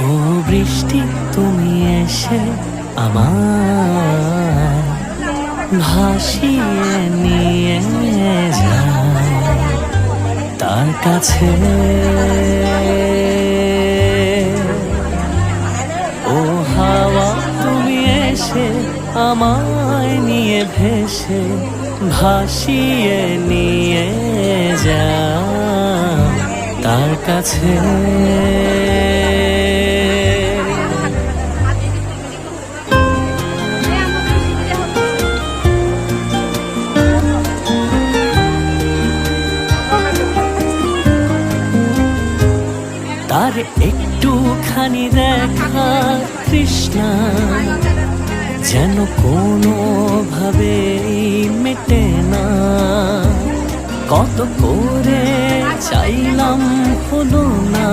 ও বৃষ্টি তুমি এসে আমায় ভাসিয়ে নিয়ে যায় তার কাছে। ও হাওয়া তুমি এসে আমায় নিয়ে ভেসে ভাসিয়ে নিয়ে যায় তার কাছে। তার একটুখানি দেখা তৃষ্ণা যেন কোনোভাবে মেটে না। কত করে চাইলাম হলো না,